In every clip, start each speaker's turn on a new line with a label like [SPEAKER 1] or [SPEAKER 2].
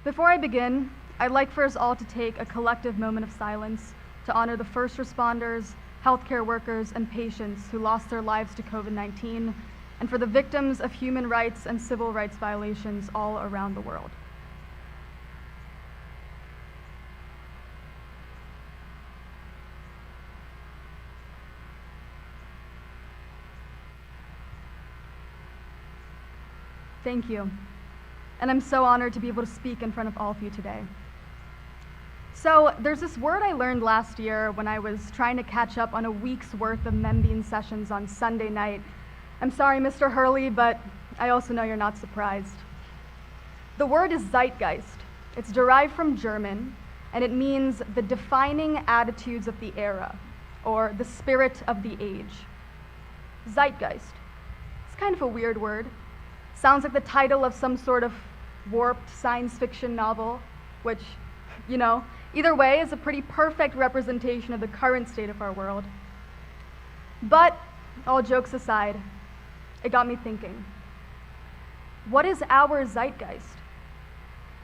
[SPEAKER 1] Before I begin, I'd like for us all to take a collective moment of silence to honor the first responders, healthcare workers, and patients who lost their lives to COVID-19, and for the victims of human rights and civil rights violations all around the world. Thank you. And I'm so honored to be able to speak in front of all of you today. So there's this word I learned last year when I was trying to catch up on a week's worth of Membean sessions on Sunday night. I'm sorry, Mr. Hurley, but I also know you're not surprised. The word is zeitgeist. It's derived from German, and it means the defining attitudes of the era, or the spirit of the age. Zeitgeist. It's kind of a weird word. Sounds like the title of some sort of warped science fiction novel, which, either way is a pretty perfect representation of the current state of our world. But, all jokes aside, it got me thinking. What is our zeitgeist?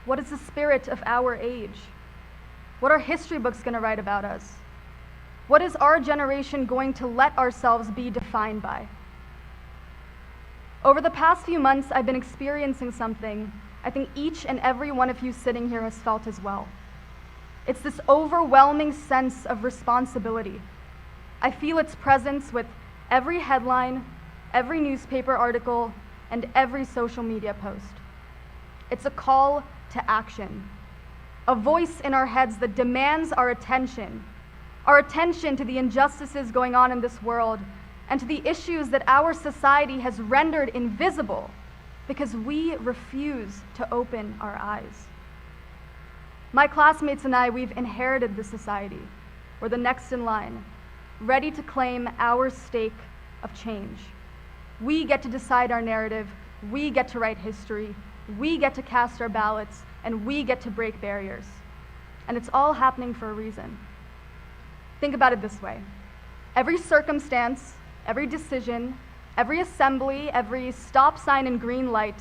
[SPEAKER 1] What is the spirit of our age? What are history books going to write about us? What is our generation going to let ourselves be defined by? Over the past few months, I've been experiencing something I think each and every one of you sitting here has felt as well. It's this overwhelming sense of responsibility. I feel its presence with every headline, every newspaper article, and every social media post. It's a call to action, a voice in our heads that demands our attention to the injustices going on in this world, and to the issues that our society has rendered invisible because we refuse to open our eyes. My classmates and I, we've inherited this society. We're the next in line, ready to claim our stake of change. We get to decide our narrative, we get to write history, we get to cast our ballots, and we get to break barriers. And it's all happening for a reason. Think about it this way. Every circumstance, every decision, every assembly, every stop sign and green light,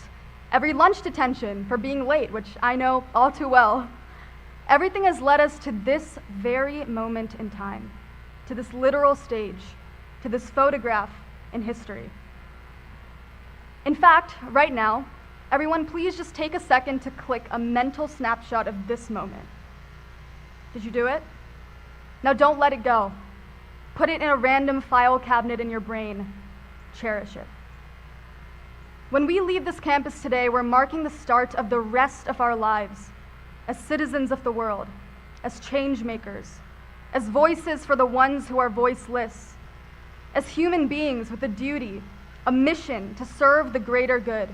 [SPEAKER 1] every lunch detention for being late, which I know all too well, everything has led us to this very moment in time, to this literal stage, to this photograph in history. In fact, right now, everyone please just take a second to click a mental snapshot of this moment. Did you do it? Now don't let it go. Put it in a random file cabinet in your brain. Cherish it. When we leave this campus today, we're marking the start of the rest of our lives as citizens of the world, as change makers, as voices for the ones who are voiceless, as human beings with a duty, a mission to serve the greater good,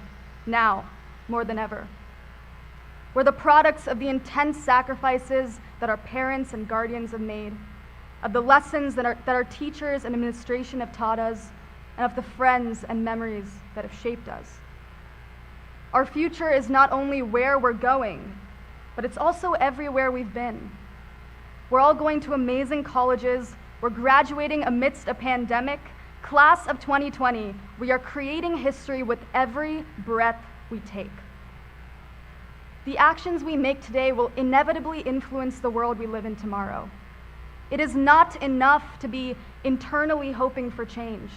[SPEAKER 1] now more than ever. We're the products of the intense sacrifices that our parents and guardians have made, of the lessons that our teachers and administration have taught us, and of the friends and memories that have shaped us. Our future is not only where we're going, but it's also everywhere we've been. We're all going to amazing colleges, we're graduating amidst a pandemic. Class of 2020, we are creating history with every breath we take. The actions we make today will inevitably influence the world we live in tomorrow. It is not enough to be internally hoping for change.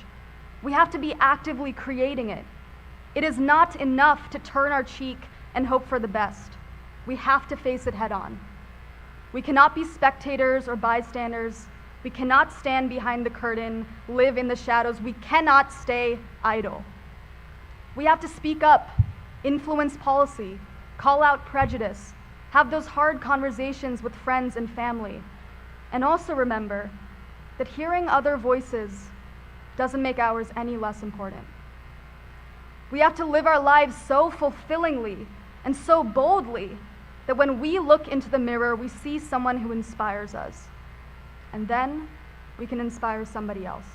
[SPEAKER 1] We have to be actively creating it. It is not enough to turn our cheek and hope for the best. We have to face it head on. We cannot be spectators or bystanders. We cannot stand behind the curtain, live in the shadows. We cannot stay idle. We have to speak up, influence policy, call out prejudice, have those hard conversations with friends and family, and also remember that hearing other voices doesn't make ours any less important. We have to live our lives so fulfillingly and so boldly that when we look into the mirror, we see someone who inspires us. And then we can inspire somebody else.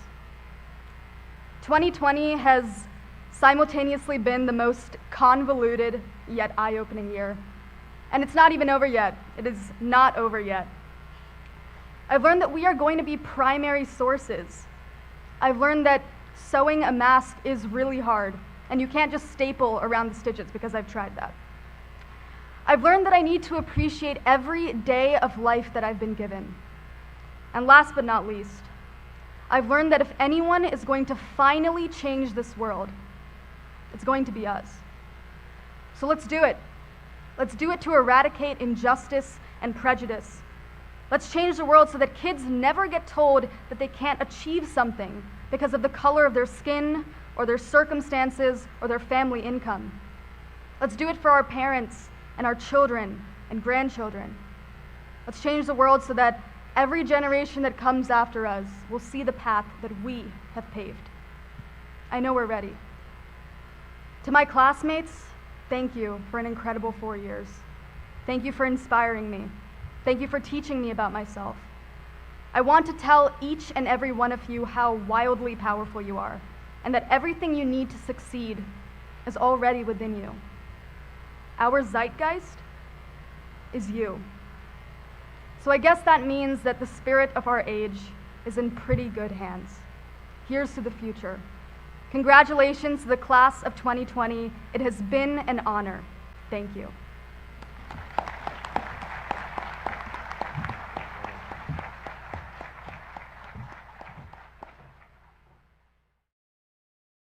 [SPEAKER 1] 2020 has simultaneously been the most convoluted yet eye-opening year. And it's not even over yet. It is not over yet. I've learned that we are going to be primary sources. I've learned that sewing a mask is really hard, and you can't just staple around the stitches because I've tried that. I've learned that I need to appreciate every day of life that I've been given. And last but not least, I've learned that if anyone is going to finally change this world, it's going to be us. So let's do it. Let's do it to eradicate injustice and prejudice. Let's change the world so that kids never get told that they can't achieve something because of the color of their skin or their circumstances or their family income. Let's do it for our parents and our children and grandchildren. Let's change the world so that every generation that comes after us will see the path that we have paved. I know we're ready. To my classmates, thank you for an incredible 4 years. Thank you for inspiring me. Thank you for teaching me about myself. I want to tell each and every one of you how wildly powerful you are, and that everything you need to succeed is already within you. Our zeitgeist is you. So I guess that means that the spirit of our age is in pretty good hands. Here's to the future. Congratulations to the class of 2020. It has been an honor. Thank you.